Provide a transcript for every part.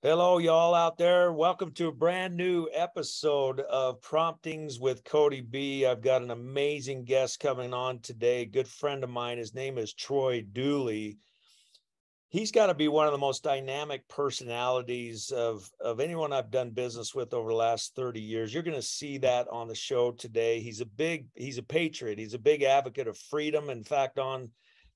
Hello, y'all out there. Welcome to a brand new episode of Promptings with Kody B. I've got an amazing guest coming on today, a good friend of mine. His name is Troy Dooley. He's got to be one of the most dynamic personalities of anyone I've done business with over the last 30 years. You're going to see that on the show today. He's a patriot. He's a big advocate of freedom. In fact, in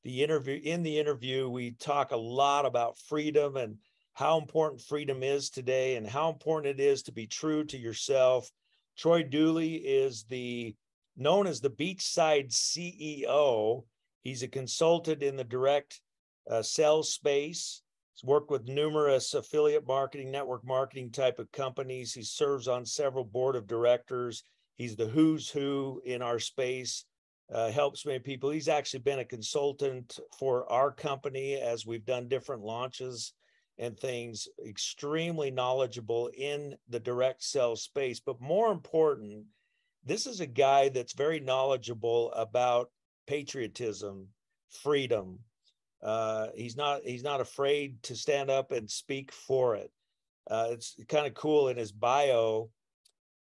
the interview, we talk a lot about freedom and how important freedom is today and how important it is to be true to yourself. Troy Dooley is known as the Beachside CEO. He's a consultant in the direct sales space. He's worked with numerous affiliate marketing, network marketing type of companies. He serves on several board of directors. He's the who's who in our space, helps many people. He's actually been a consultant for our company as we've done different launches and things, extremely knowledgeable in the direct sales space. But more important, this is a guy that's very knowledgeable about patriotism, freedom. He's not afraid to stand up and speak for it. It's kind of cool in his bio,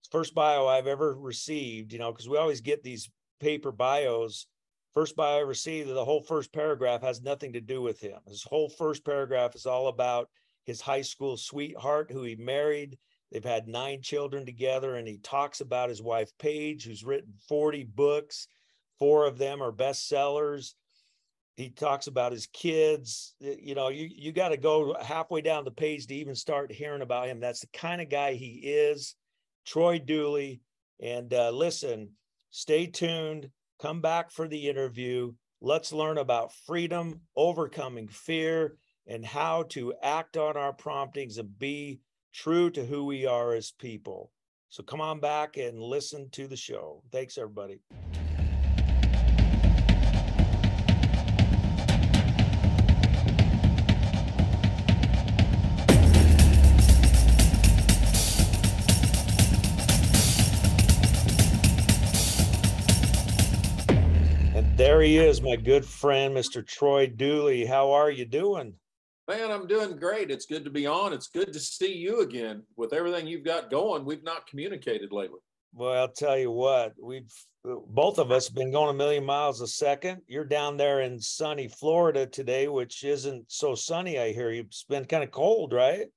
first bio I've ever received, because we always get these paper bios. First bio I received, the whole first paragraph has nothing to do with him. His whole first paragraph is all about his high school sweetheart who he married. They've had 9 children together, and he talks about his wife, Paige, who's written 40 books. 4 of them are bestsellers. He talks about his kids. You got to go halfway down the page to even start hearing about him. That's the kind of guy he is, Troy Dooley. And listen, stay tuned. Come back for the interview. Let's learn about freedom, overcoming fear, and how to act on our promptings and be true to who we are as people. So come on back and listen to the show. Thanks, everybody. There he is, my good friend, Mr. Troy Dooley. How are you doing? Man, I'm doing great. It's good to be on. It's good to see you again. With everything you've got going, we've not communicated lately. Well, I'll tell you what, both of us have been going a million miles a second. You're down there in sunny Florida today, which isn't so sunny, I hear. It's been kind of cold, right?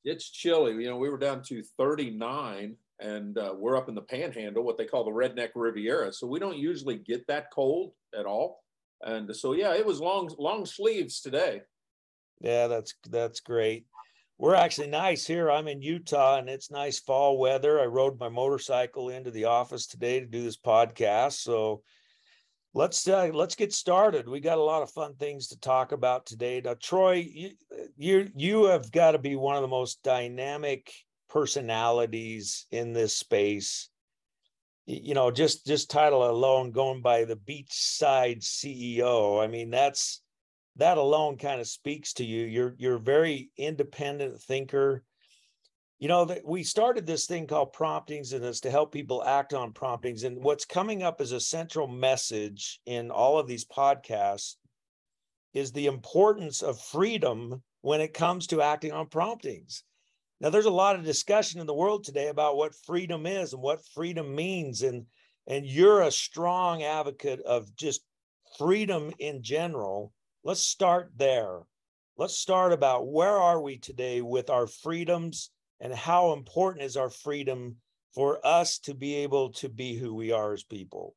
It's chilly. We were down to 39, and we're up in the Panhandle, what they call the Redneck Riviera. So we don't usually get that cold at all. And so, yeah, it was long sleeves today. Yeah, that's great. We're actually nice here. I'm in Utah, and it's nice fall weather. I rode my motorcycle into the office today to do this podcast. So let's get started. We got a lot of fun things to talk about today. Now, Troy, you have got to be one of the most dynamic personalities in this space. Just title alone, going by the Beachside CEO. I mean, that alone kind of speaks to you. You're a very independent thinker. That we started this thing called Promptings, and it's to help people act on promptings. And what's coming up as a central message in all of these podcasts is the importance of freedom when it comes to acting on promptings. Now, there's a lot of discussion in the world today about what freedom is and what freedom means. And you're a strong advocate of just freedom in general. Let's start there. Let's start about where are we today with our freedoms and how important is our freedom for us to be able to be who we are as people?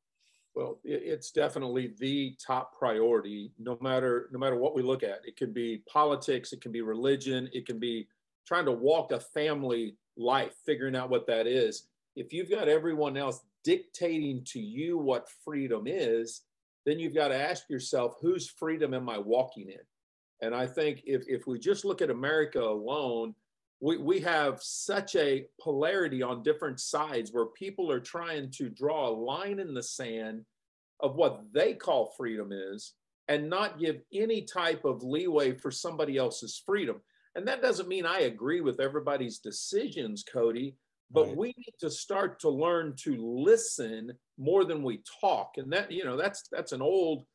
Well, it's definitely the top priority, no matter what we look at. It can be politics, it can be religion, it can be trying to walk a family life, figuring out what that is. If you've got everyone else dictating to you what freedom is, then you've got to ask yourself, whose freedom am I walking in? And I think if we just look at America alone, we have such a polarity on different sides where people are trying to draw a line in the sand of what they call freedom is and not give any type of leeway for somebody else's freedom. And that doesn't mean I agree with everybody's decisions, Kody, but right. We need to start to learn to listen more than we talk. And that, that's an old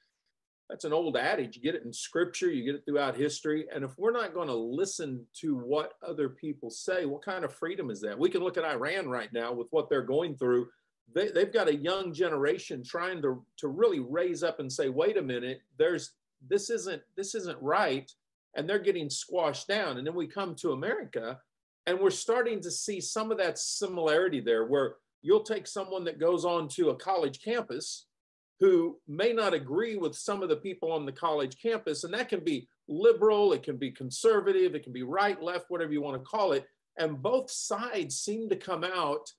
That's an old adage. You get it in scripture, you get it throughout history. And if we're not going to listen to what other people say, what kind of freedom is that? We can look at Iran right now with what they're going through. They've got a young generation trying to really raise up and say, wait a minute, this isn't right. And they're getting squashed down. And then we come to America and we're starting to see some of that similarity there, where you'll take someone that goes on to a college campus who may not agree with some of the people on the college campus. And that can be liberal, it can be conservative, it can be right, left, whatever you want to call it. And both sides seem to come out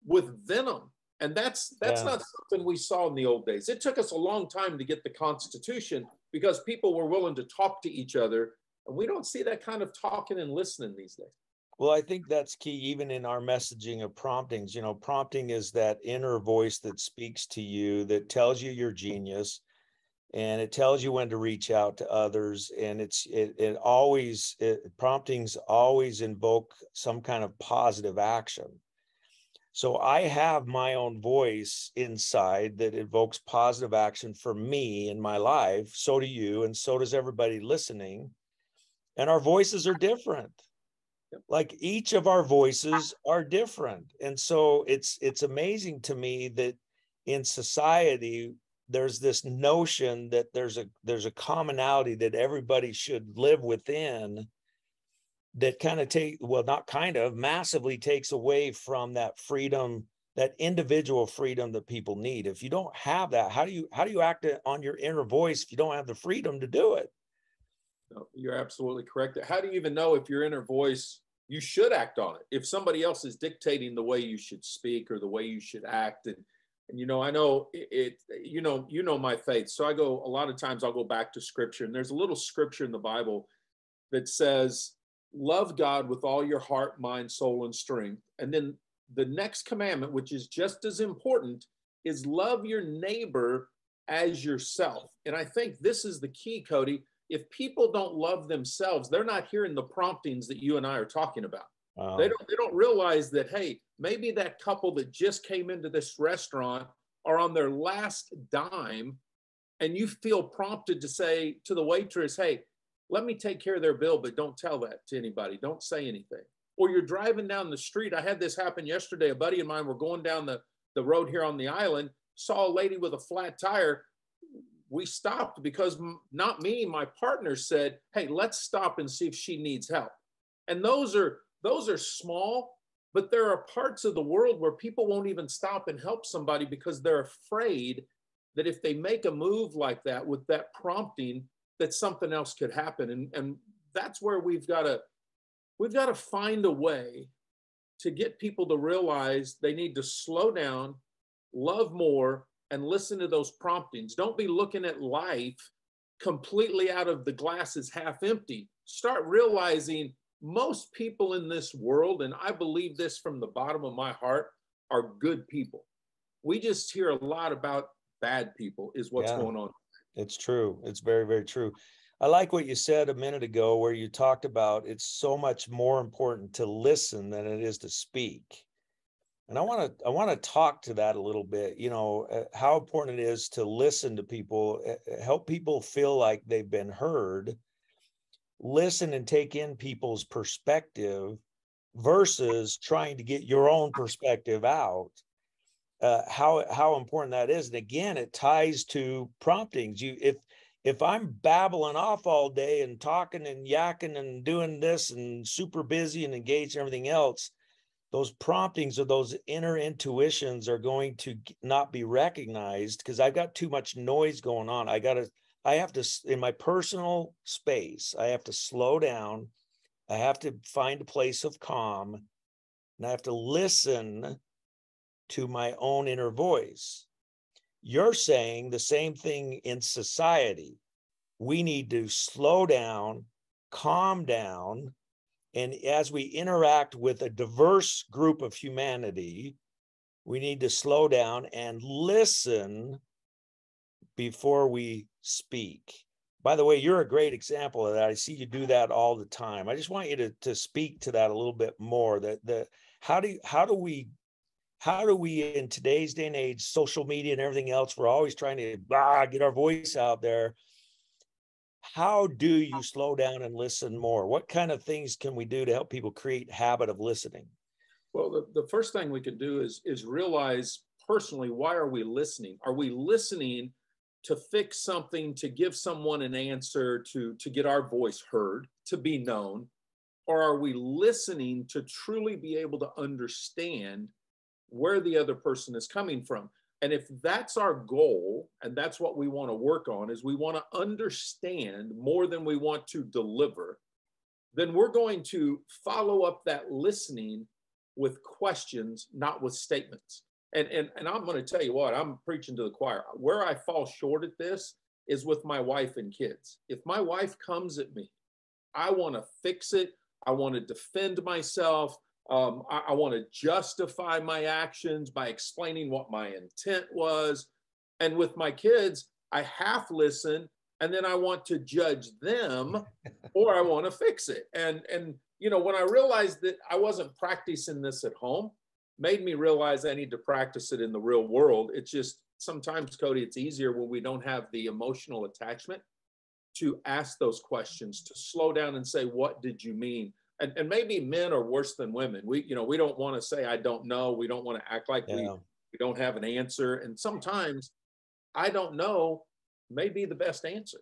with venom. And that's not something we saw in the old days. It took us a long time to get the Constitution because people were willing to talk to each other. And we don't see that kind of talking and listening these days. Well, I think that's key, even in our messaging of promptings. You know, prompting is that inner voice that speaks to you, that tells you you're genius, and it tells you when to reach out to others. And promptings always invoke some kind of positive action. So I have my own voice inside that evokes positive action for me in my life. So do you, and so does everybody listening. And our voices are different. Like each of our voices are different. And so it's amazing to me that in society, there's this notion that there's a commonality that everybody should live within, that massively takes away from that freedom, that individual freedom that people need. If you don't have that, how do you act on your inner voice if you don't have the freedom to do it? No, you're absolutely correct. How do you even know if your inner voice, you should act on it? If somebody else is dictating the way you should speak or the way you should act. And you know, I know you know my faith. So a lot of times I'll go back to scripture, and there's a little scripture in the Bible that says, love God with all your heart, mind, soul, and strength. And then the next commandment, which is just as important, is love your neighbor as yourself. And I think this is the key, Kody. If people don't love themselves, they're not hearing the promptings that you and I are talking about. They don't realize that, hey, maybe that couple that just came into this restaurant are on their last dime, and you feel prompted to say to the waitress, hey, let me take care of their bill, but don't tell that to anybody. Don't say anything. Or you're driving down the street. I had this happen yesterday. A buddy of mine, were going down the road here on the island, saw a lady with a flat tire. We stopped because not me, my partner said, hey, let's stop and see if she needs help. And those are small, but there are parts of the world where people won't even stop and help somebody because they're afraid that if they make a move like that with that prompting, that something else could happen. And that's where we've got to find a way to get people to realize they need to slow down, love more, and listen to those promptings. Don't be looking at life completely out of the glass is half empty. Start realizing most people in this world, and I believe this from the bottom of my heart, are good people. We just hear a lot about bad people is what's going on. It's true. It's very, very true. I like what you said a minute ago, where you talked about it's so much more important to listen than it is to speak. And I want to talk to that a little bit, you know, how important it is to listen to people, help people feel like they've been heard, listen and take in people's perspective versus trying to get your own perspective out. How important that is. And again, it ties to promptings. If I'm babbling off all day and talking and yakking and doing this and super busy and engaged in everything else, those promptings or those inner intuitions are going to not be recognized because I've got too much noise going on. I have to, in my personal space, I have to slow down. I have to find a place of calm, and I have to listen to my own inner voice. You're saying the same thing in society. We need to slow down, calm down, and as we interact with a diverse group of humanity, we need to slow down and listen before we speak. By the way, you're a great example of that. I see you do that all the time. I just want you to speak to that a little bit more. How do we in today's day and age, social media and everything else, we're always trying to get our voice out there. how do you slow down and listen more? What kind of things can we do to help people create habit of listening? Well, the first thing we can do is realize personally, why are we listening? Are we listening to fix something, to give someone an answer, to get our voice heard, to be known? Or are we listening to truly be able to understand where the other person is coming from? And if that's our goal, and that's what we want to work on, is we want to understand more than we want to deliver, then we're going to follow up that listening with questions, not with statements. And I'm going to tell you what, I'm preaching to the choir. Where I fall short at this is with my wife and kids. If my wife comes at me, I want to fix it. I want to defend myself. I want to justify my actions by explaining what my intent was. And with my kids, I half listen, and then I want to judge them, or I want to fix it. And you know, when I realized that I wasn't practicing this at home, made me realize I need to practice it in the real world. It's just sometimes, Kody, it's easier when we don't have the emotional attachment to ask those questions, to slow down and say, what did you mean? And maybe men are worse than women. We don't want to say, I don't know. We don't want to act like we don't have an answer. And sometimes I don't know may be the best answer.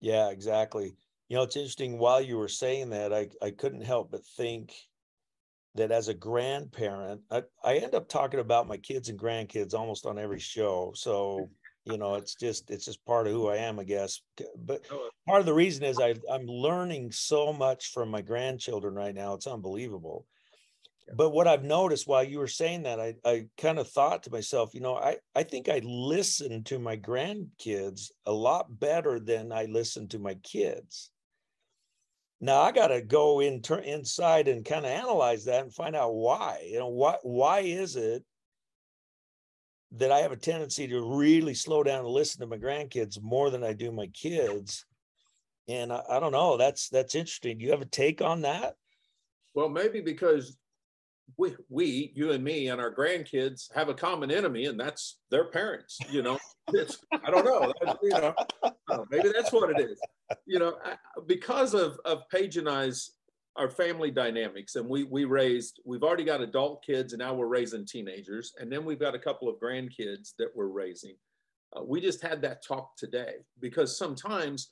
Yeah, exactly. You know, it's interesting. While you were saying that, I couldn't help but think that as a grandparent, I end up talking about my kids and grandkids almost on every show. So, you know, it's just part of who I am, I guess. But part of the reason is I'm learning so much from my grandchildren right now. It's unbelievable. But what I've noticed while you were saying that, I kind of thought to myself, you know, I think I listen to my grandkids a lot better than I listen to my kids. Now I got to go inside and kind of analyze that and find out why. You know, why is it that I have a tendency to really slow down and listen to my grandkids more than I do my kids? And I don't know. That's interesting. Do you have a take on that? Well, maybe because we, you and me, and our grandkids have a common enemy, and that's their parents. You know, I don't know. You know, maybe that's what it is. You know, because of Paige and I's our family dynamics, and we've already got adult kids, and now we're raising teenagers, and then we've got a couple of grandkids that we're raising. We just had that talk today because sometimes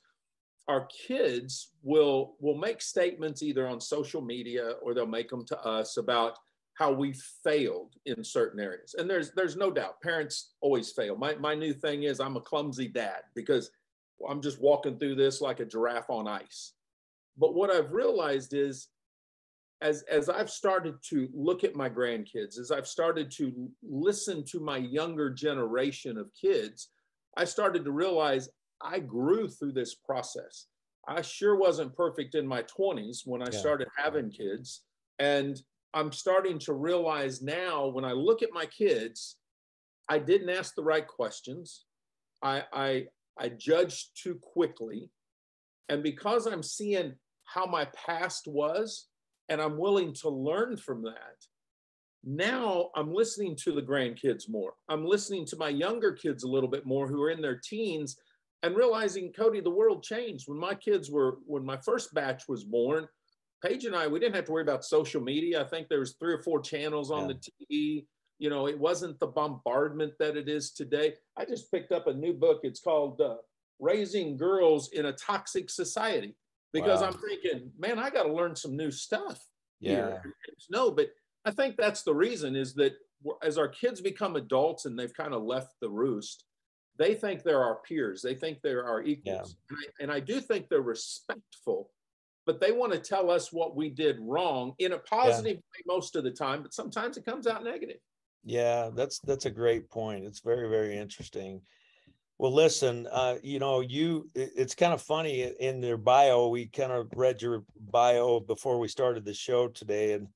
our kids will make statements either on social media or they'll make them to us about how we failed in certain areas. And there's no doubt parents always fail. My new thing is I'm a clumsy dad because I'm just walking through this like a giraffe on ice. But what I've realized is as I've started to look at my grandkids, as I've started to listen to my younger generation of kids, I started to realize I grew through this process. I sure wasn't perfect in my 20s when I started having kids. And I'm starting to realize now when I look at my kids, I didn't ask the right questions. I judged too quickly. And because I'm seeing how my past was, and I'm willing to learn from that, now I'm listening to the grandkids more. I'm listening to my younger kids a little bit more who are in their teens and realizing, Kody, the world changed. When my first batch was born, Paige and I, we didn't have to worry about social media. I think there was 3 or 4 channels on the TV. You know, it wasn't the bombardment that it is today. I just picked up a new book. It's called Raising Girls in a Toxic Society, because I'm thinking, man, I got to learn some new stuff here. No, but I think that's the reason is that as our kids become adults and they've kind of left the roost, they think they're our peers. They think they're our equals. And I do think they're respectful, but they want to tell us what we did wrong in a positive way most of the time, but sometimes it comes out negative. Yeah, that's a great point. It's very, very interesting. Well, listen, you know, it's kind of funny in their bio. We kind of read your bio before we started the show today. And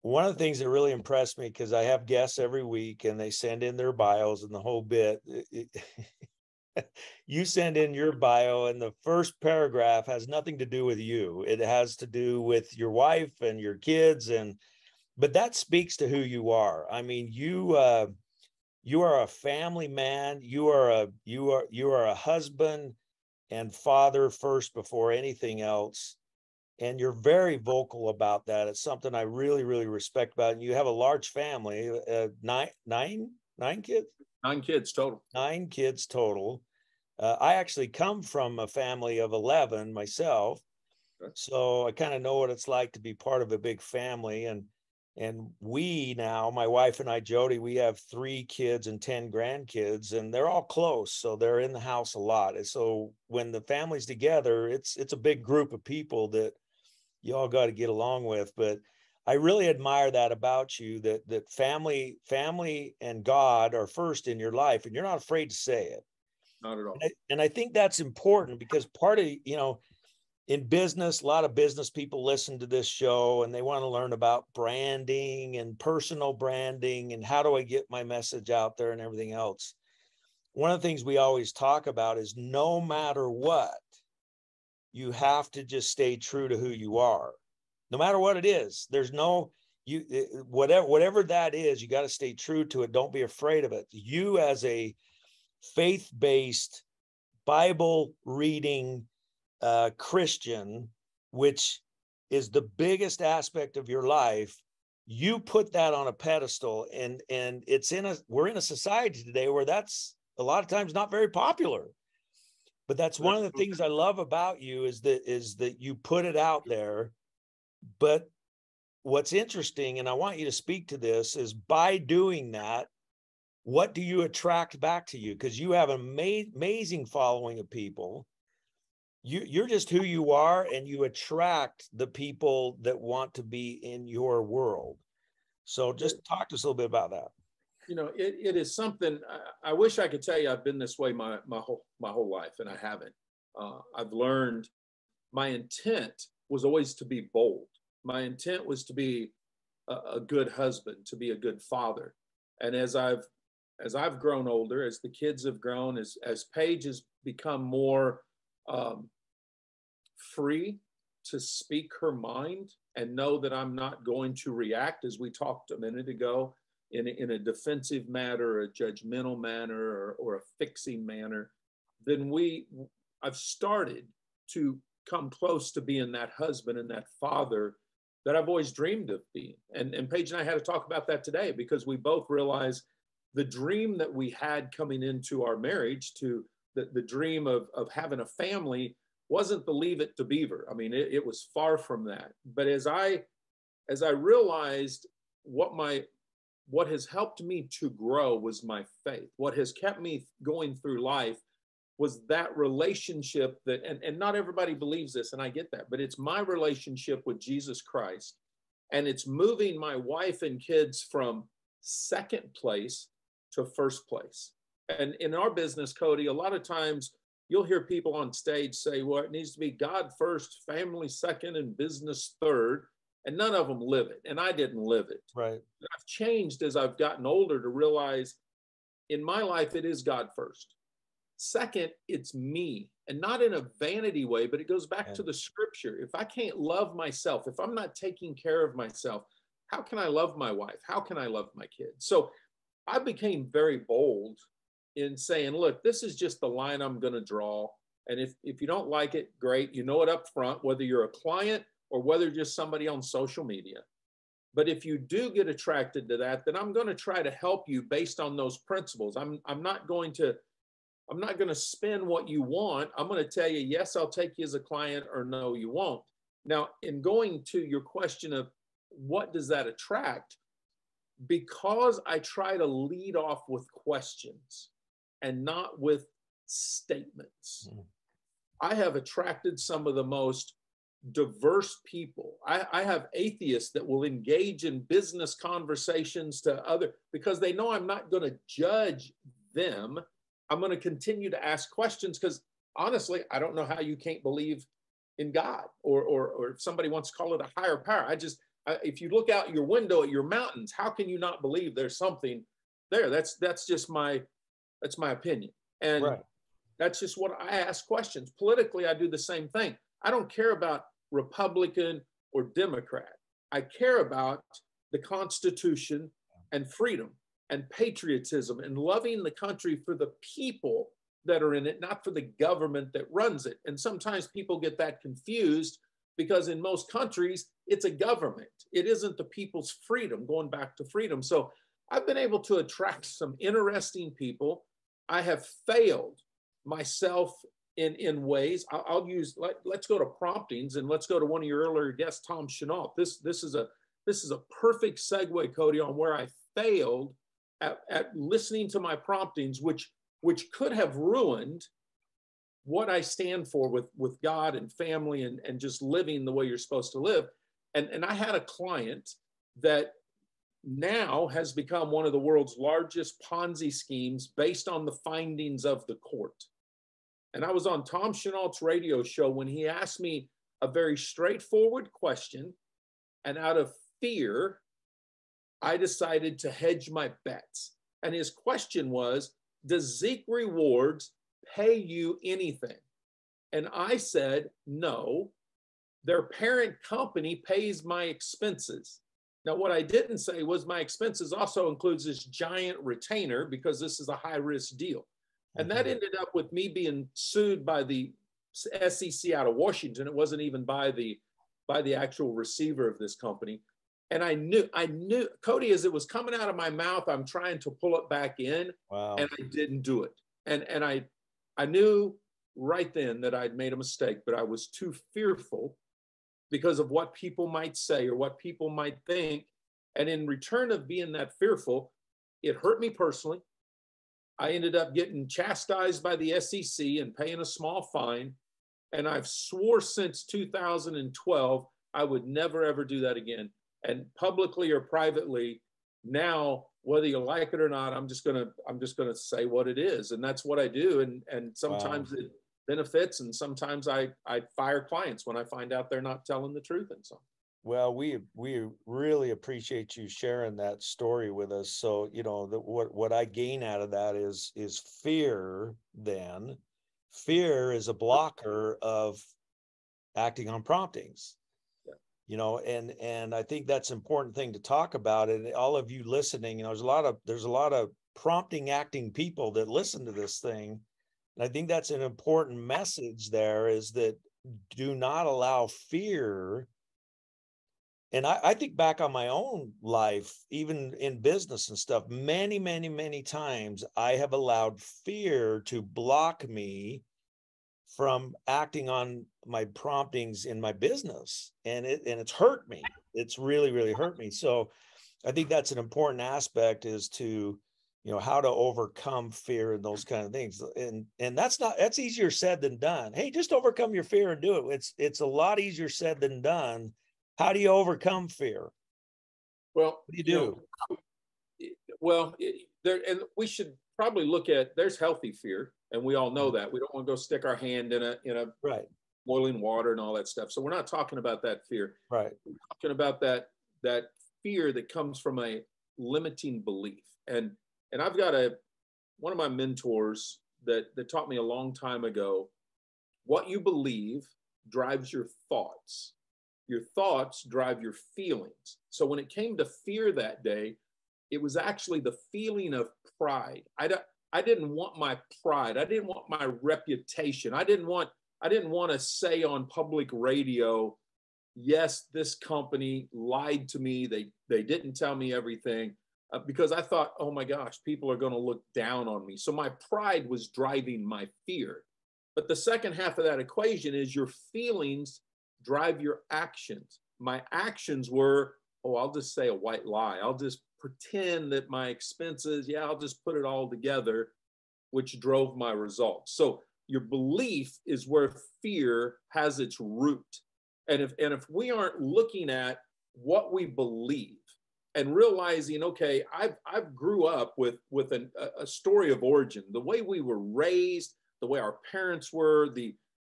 one of the things that really impressed me, because I have guests every week and they send in their bios and the whole bit. You send in your bio and the first paragraph has nothing to do with you. It has to do with your wife and your kids. But that speaks to who you are. I mean, you are a family man. You are a husband, and father first before anything else. And you're very vocal about that. It's something I really, really respect about it. And you have a large family, nine kids? 9 kids total. 9 kids total. I actually come from a family of 11 myself. So I kind of know what it's like to be part of a big family. And we now, my wife and I, Jody, we have 3 kids and 10 grandkids, and they're all close. So they're in the house a lot. And so when the family's together, it's a big group of people that you all got to get along with. But I really admire that about you, that family and God are first in your life, and you're not afraid to say it. Not at all. And I think that's important, because part of, in business, a lot of business people listen to this show and they want to learn about branding and personal branding and how do I get my message out there and everything else. One of the things we always talk about is no matter what, you have to just stay true to who you are, no matter what it is. There's whatever that is, you got to stay true to it. Don't be afraid of it. You, as a faith-based, Bible reading Christian, which is the biggest aspect of your life, you put that on a pedestal, and we're in a society today where that's a lot of times not very popular. But that's one of the things I love about you is that you put it out there. But what's interesting, and I want you to speak to this, is by doing that, what do you attract back to you? Because you have an amazing following of people. You're just who you are, and you attract the people that want to be in your world. So just talk to us a little bit about that. It is something. I wish I could tell you I've been this way my whole life, and I haven't. I've learned my intent was always to be bold. My intent was to be a good husband, to be a good father. And as I've grown older, as the kids have grown, as Paige has become more free to speak her mind and know that I'm not going to react, as we talked a minute ago, in a defensive manner, a judgmental manner, or a fixing manner, then I've started to come close to being that husband and that father that I've always dreamed of being. And Paige and I had to talk about that today, because we both realized the dream that we had coming into our marriage, to the dream of having a family, wasn't the Leave It to Beaver. I mean, it was far from that. But as I realized what has helped me to grow was my faith. What has kept me going through life was that relationship and not everybody believes this, and I get that, but it's my relationship with Jesus Christ. And it's moving my wife and kids from second place to first place. And in our business, Kody, a lot of times you'll hear people on stage say, well, it needs to be God first, family second, and business third. And none of them live it. And I didn't live it. Right. I've changed as I've gotten older to realize in my life, it is God first. Second, it's me, and not in a vanity way, but it goes back to the scripture. If I can't love myself, if I'm not taking care of myself, how can I love my wife? How can I love my kids? So I became very bold in saying, look, this is just the line I'm going to draw. And if you don't like it, great. You know it up front, whether you're a client or whether just somebody on social media. But if you do get attracted to that, then I'm going to try to help you based on those principles. I'm not going to spin what you want. I'm going to tell you, yes, I'll take you as a client, or no, you won't. Now, in going to your question of what does that attract, because I try to lead off with questions and not with statements, I have attracted some of the most diverse people. I have atheists that will engage in business conversations because they know I'm not going to judge them. I'm going to continue to ask questions, because honestly, I don't know how you can't believe in God, or if somebody wants to call it a higher power. If you look out your window at your mountains, how can you not believe there's something there? That's my opinion. And right. That's just what I ask questions. Politically, I do the same thing. I don't care about Republican or Democrat. I care about the Constitution and freedom and patriotism and loving the country for the people that are in it, not for the government that runs it. And sometimes people get that confused because in most countries, it's a government. It isn't the people's freedom, going back to freedom. So I've been able to attract some interesting people. I have failed myself in ways. I'll use, let's go to Promptings, and let's go to one of your earlier guests, Tom Chenault. This is a perfect segue, Kody, on where I failed at listening to my promptings, which could have ruined what I stand for with God and family and just living the way you're supposed to live. And I had a client that now has become one of the world's largest Ponzi schemes based on the findings of the court. And I was on Tom Chenault's radio show when he asked me a very straightforward question. And out of fear, I decided to hedge my bets. And his question was, does Zeek Rewards pay you anything? And I said, no, their parent company pays my expenses. Now, what I didn't say was my expenses also includes this giant retainer because this is a high risk deal. And that ended up with me being sued by the SEC out of Washington. It wasn't even by the actual receiver of this company. And I knew, Kody, as it was coming out of my mouth, I'm trying to pull it back in. Wow. And I didn't do it. And I knew right then that I'd made a mistake, but I was too fearful because of what people might say or what people might think. And in return of being that fearful, it hurt me personally. I ended up getting chastised by the SEC and paying a small fine. And I've swore since 2012, I would never, ever do that again. And publicly or privately, now, whether you like it or not, I'm just gonna say what it is. And that's what I do. And sometimes it benefits, and sometimes I fire clients when I find out they're not telling the truth and so. Well, we really appreciate you sharing that story with us. So, what I gain out of that is fear. Then fear is a blocker of acting on promptings. And I think that's an important thing to talk about. And all of you listening, there's a lot of prompting acting people that listen to this thing. And I think that's an important message there, is that do not allow fear. And I think back on my own life, even in business and stuff, many, many, many times I have allowed fear to block me from acting on my promptings in my business. And it's hurt me. It's really, really hurt me. So I think that's an important aspect, is to, how to overcome fear and those kind of things. And that's easier said than done. Hey, just overcome your fear and do it. It's a lot easier said than done. How do you overcome fear? Well, what do you do? And we should probably look at, there's healthy fear, and we all know that. We don't want to go stick our hand in a right. boiling water and all that stuff. So we're not talking about that fear. Right. We're talking about that fear that comes from a limiting belief. And I've got one of my mentors that taught me a long time ago, what you believe drives your thoughts. Your thoughts drive your feelings. So when it came to fear that day, it was actually the feeling of pride. I didn't want my pride. I didn't want my reputation. I didn't want to say on public radio, yes, this company lied to me. They didn't tell me everything, because I thought, oh my gosh, people are going to look down on me. So my pride was driving my fear. But the second half of that equation is your feelings drive your actions. My actions were, I'll just say a white lie. I'll just pretend that my expenses, I'll just put it all together, which drove my results. So your belief is where fear has its root. And if we aren't looking at what we believe and realizing, okay, I've grew up with a story of origin, the way we were raised, the way our parents were,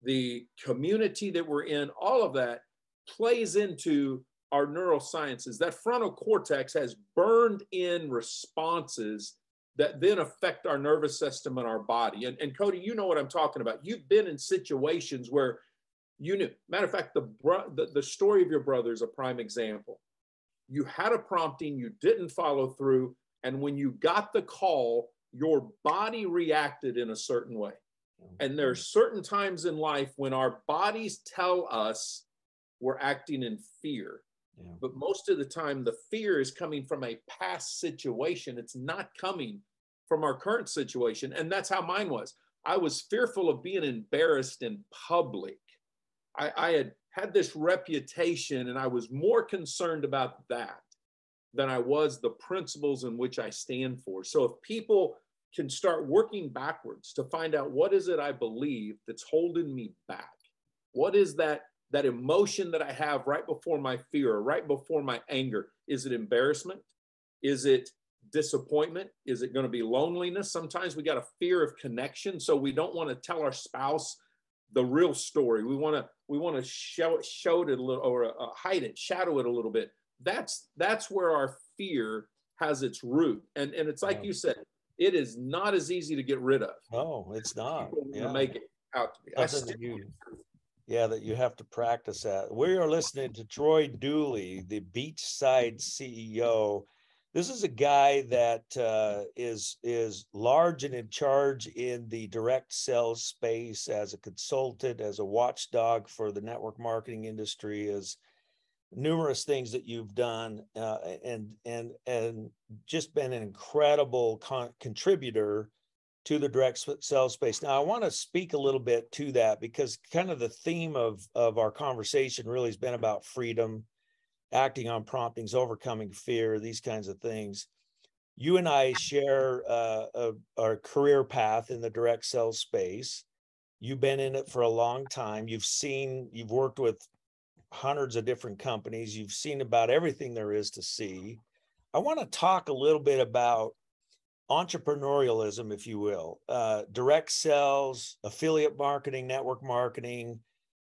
the community that we're in, all of that plays into our neurosciences. That frontal cortex has burned in responses that then affect our nervous system and our body. And Kody, you know what I'm talking about. You've been in situations where you knew. Matter of fact, the story of your brother is a prime example. You had a prompting, you didn't follow through, and when you got the call, your body reacted in a certain way. And there are certain times in life when our bodies tell us we're acting in fear. Yeah. But most of the time, the fear is coming from a past situation. It's not coming from our current situation. And that's how mine was. I was fearful of being embarrassed in public. I had this reputation, and I was more concerned about that than I was the principles in which I stand for. So if people can start working backwards to find out what is it I believe that's holding me back, what is that emotion that I have right before my fear, or right before my anger? Is it embarrassment? Is it disappointment? Is it going to be loneliness? Sometimes we got a fear of connection, so we don't want to tell our spouse the real story. We want to show it a little, or hide it, shadow it a little bit. That's where our fear has its root. And it's like you said, it is not as easy to get rid of. No, it's not. Yeah. Make it out to be. That you have to practice at. We are listening to Troy Dooley, the Beachside CEO. This is a guy that is large and in charge in the direct sales space as a consultant, as a watchdog for the network marketing industry, as numerous things that you've done, and just been an incredible contributor to the direct sales space. Now, I want to speak a little bit to that, because kind of the theme of our conversation really has been about freedom, acting on promptings, overcoming fear, these kinds of things. You and I share our career path in the direct sales space. You've been in it for a long time. You've worked with hundreds of different companies. You've seen about everything there is to see. I want to talk a little bit about entrepreneurialism, if you will, direct sales, affiliate marketing, network marketing,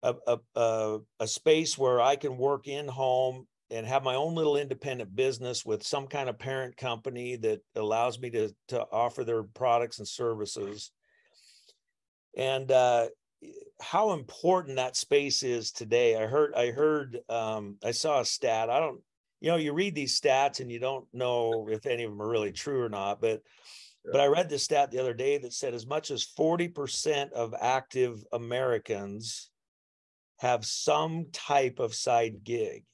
a space where I can work in home and have my own little independent business with some kind of parent company that allows me to offer their products and services. And how important that space is today. I saw a stat. You read these stats and you don't know if any of them are really true or not, but I read this stat the other day that said as much as 40% of active Americans have some type of side gig.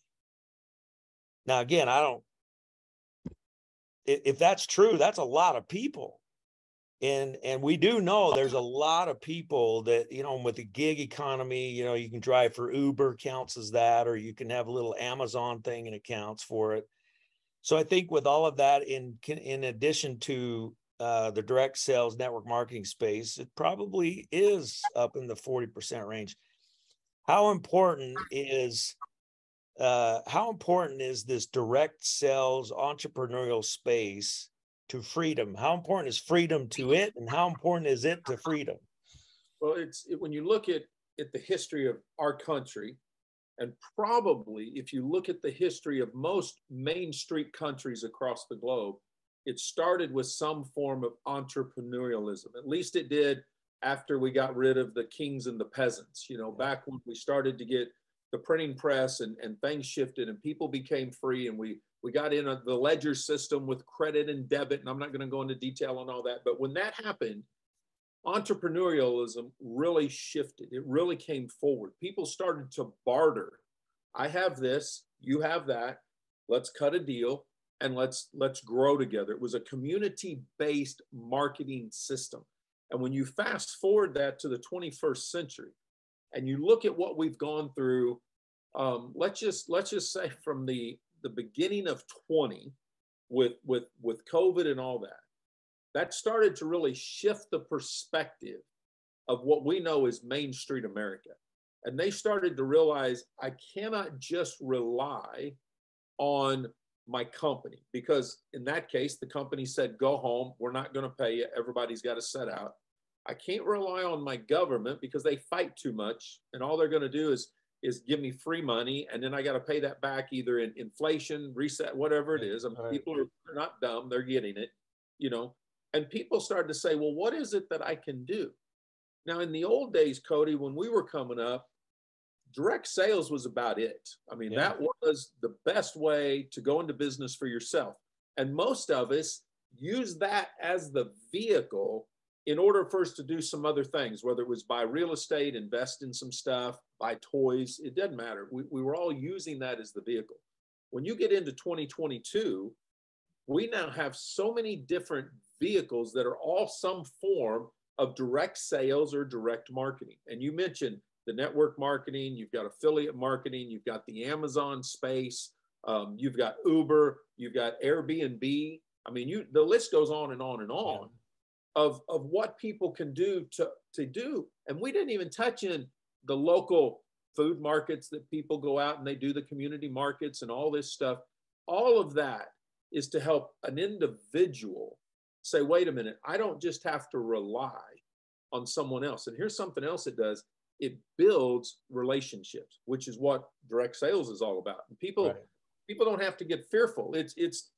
Now, again, if that's true, that's a lot of people. And we do know there's a lot of people that, with the gig economy, you can drive for Uber, counts as that, or you can have a little Amazon thing and it counts for it. So I think with all of that, in addition to the direct sales network marketing space, it probably is up in the 40% range. How important is this direct sales entrepreneurial space to freedom? How important is freedom to it, and how important is it to freedom? Well, when you look at the history of our country, and probably if you look at the history of most Main Street countries across the globe, it started with some form of entrepreneurialism. At least it did after we got rid of the kings and the peasants. Back when we started to get the printing press and things shifted and people became free, and we got in the ledger system with credit and debit, and I'm not going to go into detail on all that. But when that happened, entrepreneurialism really shifted. It really came forward. People started to barter. I have this, you have that. Let's cut a deal and let's grow together. It was a community-based marketing system. And when you fast forward that to the 21st century, and you look at what we've gone through, let's just say from the beginning of 20 with COVID and all that started to really shift the perspective of what we know as Main Street America. And they started to realize I cannot just rely on my company, because in that case, the company said, go home, we're not going to pay you, everybody's got to set out. I can't rely on my government because they fight too much, and all they're going to do is give me free money, and then I got to pay that back either in inflation, reset, whatever it is. I mean, people are not dumb; they're getting it, And people started to say, "Well, what is it that I can do?" Now, in the old days, Kody, when we were coming up, direct sales was about it. I mean, that was the best way to go into business for yourself, and most of us use that as the vehicle in order for us to do some other things, whether it was buy real estate, invest in some stuff, buy toys, it doesn't matter. We were all using that as the vehicle. When you get into 2022, we now have so many different vehicles that are all some form of direct sales or direct marketing. And you mentioned the network marketing, you've got affiliate marketing, you've got the Amazon space, you've got Uber, you've got Airbnb. I mean, the list goes on and on and on of what people can do to do. And we didn't even touch in the local food markets that people go out and they do the community markets and all this stuff. All of that is to help an individual say, wait a minute, I don't just have to rely on someone else. And here's something else it does. It builds relationships, which is what direct sales is all about. And people don't have to get fearful. It's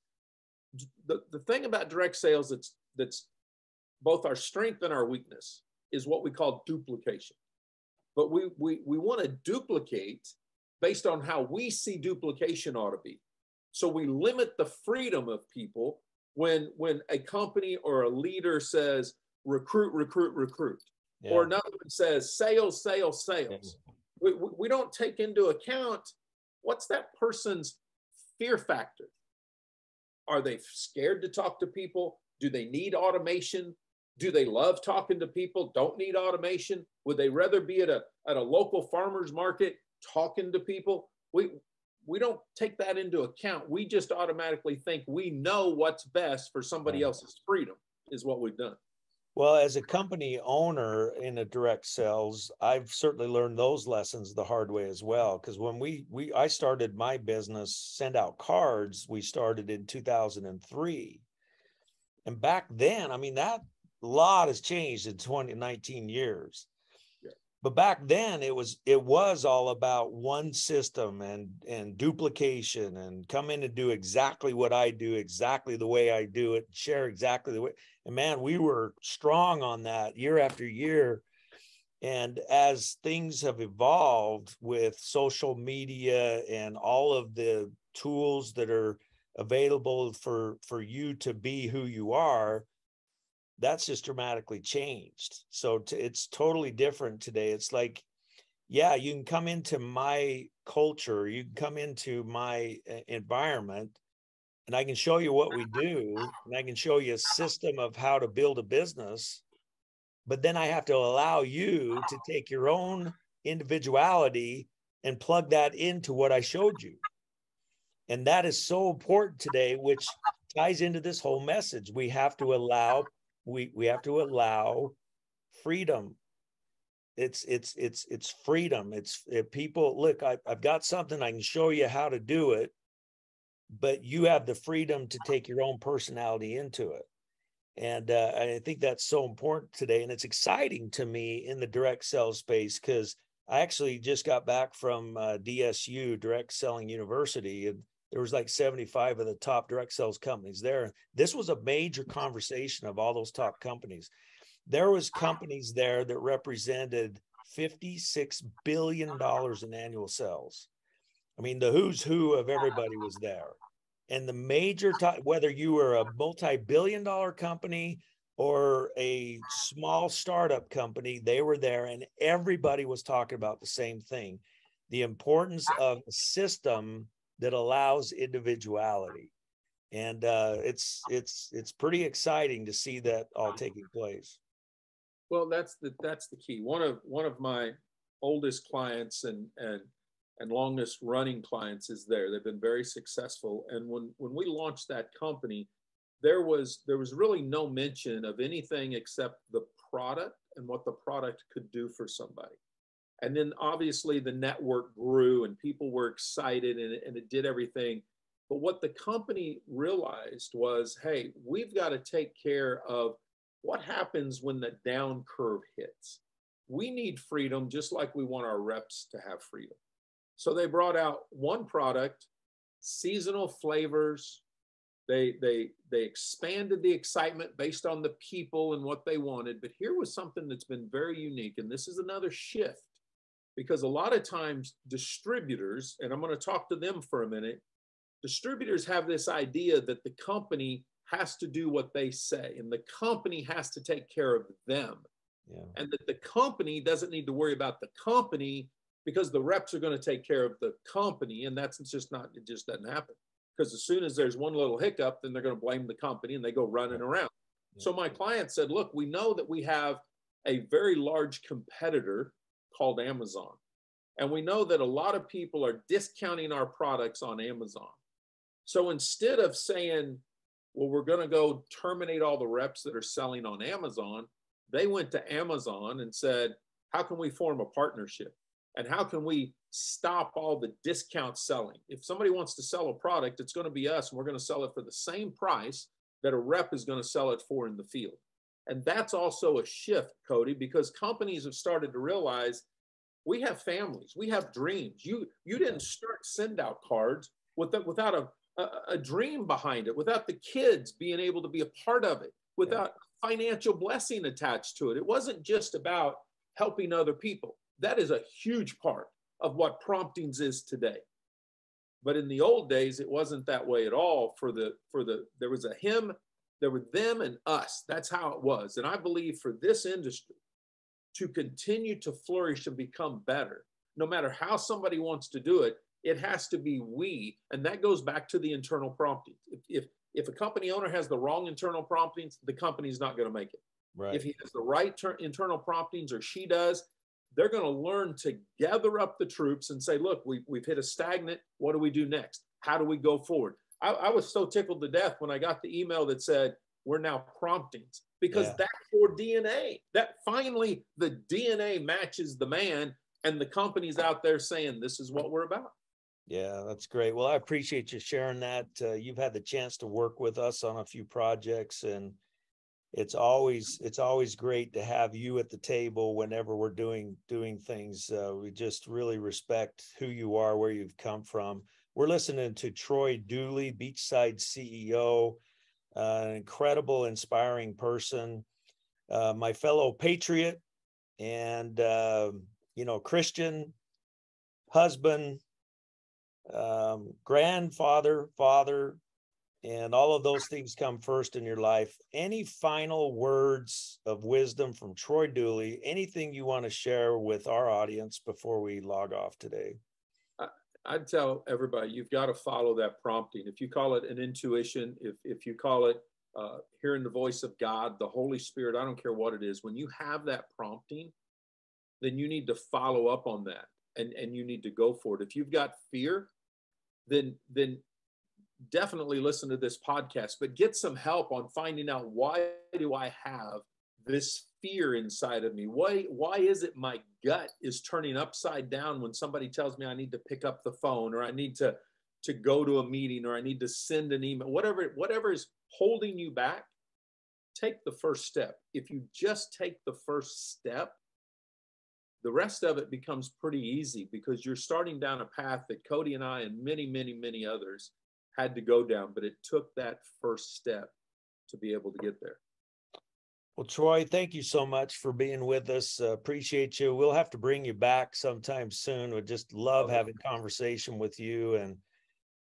the thing about direct sales that's both our strength and our weakness is what we call duplication. But we want to duplicate based on how we see duplication ought to be. So we limit the freedom of people when a company or a leader says, recruit, recruit, recruit. Yeah. Or another one says, sales, sales, sales. Yeah. We don't take into account what's that person's fear factor. Are they scared to talk to people? Do they need automation? Do they love talking to people? Don't need automation? Would they rather be at a local farmer's market talking to people? We don't take that into account. We just automatically think we know what's best for somebody else's freedom is what we've done. Well, as a company owner in a direct sales, I've certainly learned those lessons the hard way as well. Because when I started my business, Send Out Cards, we started in 2003. And back then, I mean, that lot has changed in 19 years. Yeah. But back then it was all about one system and duplication and come in and do exactly what I do, exactly the way I do it, share exactly the way. And man, we were strong on that year after year. And as things have evolved with social media and all of the tools that are available for you to be who you are, that's just dramatically changed. So it's totally different today. It's like, yeah, you can come into my culture, you can come into my environment, and I can show you what we do, and I can show you a system of how to build a business. But then I have to allow you to take your own individuality and plug that into what I showed you. And that is so important today, which ties into this whole message. We have to allow freedom. It's freedom. If people look, I've got something, I can show you how to do it, but you have the freedom to take your own personality into it. And I think that's so important today. And it's exciting to me in the direct sales space, because I actually just got back from DSU, Direct Selling University, and there was like 75 of the top direct sales companies there. This was a major conversation of all those top companies. There was companies there that represented $56 billion in annual sales. I mean, the who's who of everybody was there. And the major, whether you were a multi-billion-dollar company or a small startup company, they were there, and everybody was talking about the same thing: the importance of a system that allows individuality. And it's pretty exciting to see that all taking place. Well, that's the key. One of my oldest clients and longest running clients is there. They've been very successful. And when we launched that company, there was really no mention of anything except the product and what the product could do for somebody. And then obviously the network grew and people were excited and it did everything. But what the company realized was, hey, we've got to take care of what happens when the down curve hits. We need freedom just like we want our reps to have freedom. So they brought out one product, seasonal flavors. They expanded the excitement based on the people and what they wanted. But here was something that's been very unique. And this is another shift, because a lot of times distributors, and I'm going to talk to them for a minute, distributors have this idea that the company has to do what they say, and the company has to take care of them. Yeah. And that the company doesn't need to worry about the company because the reps are going to take care of the company. And that's just not, it just doesn't happen. Because as soon as there's one little hiccup, then they're going to blame the company and they go running around. Yeah. So my client said, look, we know that we have a very large competitor called Amazon. And we know that a lot of people are discounting our products on Amazon. So instead of saying, well, we're going to go terminate all the reps that are selling on Amazon, they went to Amazon and said, how can we form a partnership? And how can we stop all the discount selling? If somebody wants to sell a product, it's going to be us, and we're going to sell it for the same price that a rep is going to sell it for in the field. And that's also a shift, Kody, because companies have started to realize we have families, we have dreams. You didn't start send out cards without a dream behind it, without the kids being able to be a part of it, without financial blessing attached to it. It wasn't just about helping other people. That is a huge part of what Promptings is today. But in the old days, it wasn't that way at all. There was a him, there were them and us. That's how it was. And I believe for this industry to continue to flourish and become better, no matter how somebody wants to do it, it has to be we. And that goes back to the internal promptings. If a company owner has the wrong internal promptings, the company's not going to make it. Right. If he has the right internal promptings, or she does, they're going to learn to gather up the troops and say, look, we've hit a stagnant. What do we do next? How do we go forward? I was so tickled to death when I got the email that said, we're now Promptings, because that's your DNA. That finally the DNA matches the man, and the company's out there saying, this is what we're about. Yeah, that's great. Well, I appreciate you sharing that. You've had the chance to work with us on a few projects, and it's always great to have you at the table whenever we're doing things. We just really respect who you are, where you've come from. We're listening to Troy Dooley, Beachside CEO, an incredible, inspiring person, my fellow patriot, and Christian, husband, grandfather, father, and all of those things come first in your life. Any final words of wisdom from Troy Dooley? Anything you want to share with our audience before we log off today? I'd tell everybody, you've got to follow that prompting. If you call it an intuition, if you call it hearing the voice of God, the Holy Spirit, I don't care what it is. When you have that prompting, then you need to follow up on that, and you need to go for it. If you've got fear, then definitely listen to this podcast, but get some help on finding out, why do I have this fear inside of me? Why is it my gut is turning upside down when somebody tells me I need to pick up the phone, or I need to go to a meeting, or I need to send an email? Whatever is holding you back, take the first step. If you just take the first step, the rest of it becomes pretty easy, because you're starting down a path that Kody and I and many, many, many others had to go down, but it took that first step to be able to get there. Well, Troy, thank you so much for being with us. Appreciate you. We'll have to bring you back sometime soon. Would just love having conversation with you. And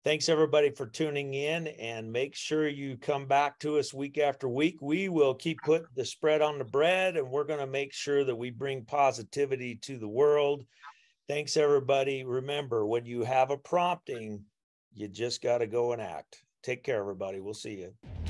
thanks everybody for tuning in, and make sure you come back to us week after week. We will keep putting the spread on the bread, and we're going to make sure that we bring positivity to the world. Thanks everybody. Remember, when you have a prompting, you just got to go and act. Take care, everybody. We'll see you.